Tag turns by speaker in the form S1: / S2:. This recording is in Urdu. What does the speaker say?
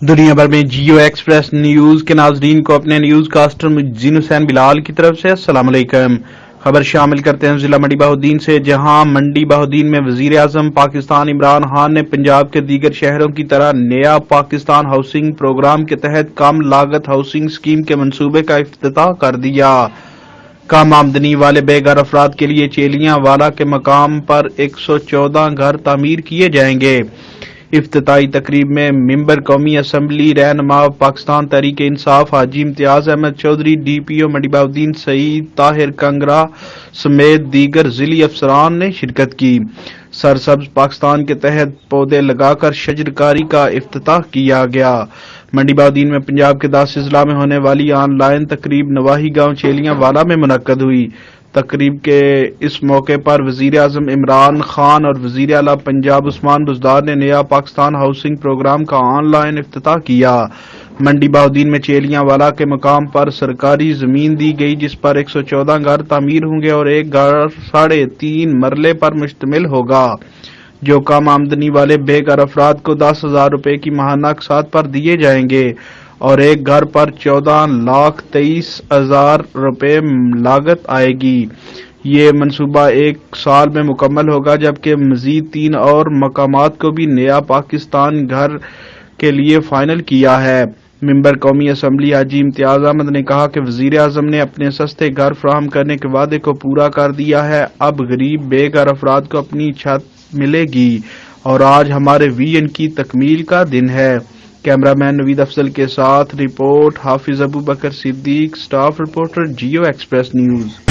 S1: دنیا بھر میں جیو ایکسپریس نیوز کے ناظرین کو اپنے نیوز کاسٹر مجین حسین بلال کی طرف سے السلام علیکم۔ خبر شامل کرتے ہیں ضلع منڈی بہاؤدین سے، جہاں منڈی بہاؤدین میں وزیر اعظم پاکستان عمران خان نے پنجاب کے دیگر شہروں کی طرح نیا پاکستان ہاؤسنگ پروگرام کے تحت کم لاگت ہاؤسنگ اسکیم کے منصوبے کا افتتاح کر دیا۔ کم آمدنی والے بے گھر افراد کے لیے چیلیاں والا کے مقام پر 114 گھر تعمیر کیے جائیں گے۔ افتتاحی تقریب میں ممبر قومی اسمبلی رہنما پاکستان تحریک انصاف حاجی امتیاز احمد چودھری، ڈی پی او منڈی بہاؤدین سعید طاہر کنگرا سمیت دیگر ضلعی افسران نے شرکت کی۔ سرسبز پاکستان کے تحت پودے لگا کر شجرکاری کا افتتاح کیا گیا۔ منڈی بہاؤدین میں پنجاب کے 10 اضلاع میں ہونے والی آن لائن تقریب نواحی گاؤں چیلیاں والا میں منعقد ہوئی۔ تقریب کے اس موقع پر وزیر اعظم عمران خان اور وزیر اعلیٰ پنجاب عثمان بزدار نے نیا پاکستان ہاؤسنگ پروگرام کا آن لائن افتتاح کیا۔ منڈی بہاؤدین میں چیلیاں والا کے مقام پر سرکاری زمین دی گئی، جس پر 114 گھر تعمیر ہوں گے اور ایک گھر 3.5 مرلے پر مشتمل ہوگا، جو کم آمدنی والے بے گھر افراد کو 10,000 روپے کی ماہانہ اقساط پر دیے جائیں گے اور ایک گھر پر 14,23,000 روپے لاگت آئے گی۔ یہ منصوبہ 1 سال میں مکمل ہوگا، جبکہ مزید 3 اور مقامات کو بھی نیا پاکستان گھر کے لیے فائنل کیا ہے۔ ممبر قومی اسمبلی حاجی امتیاز احمد نے کہا کہ وزیر اعظم نے اپنے سستے گھر فراہم کرنے کے وعدے کو پورا کر دیا ہے۔ اب غریب بے گھر افراد کو اپنی چھت ملے گی اور آج ہمارے ویژن کی تکمیل کا دن ہے۔ کیمرہ مین نوید افضل کے ساتھ report Hafiz Abu Bakr Siddique, staff reporter Geo Express news.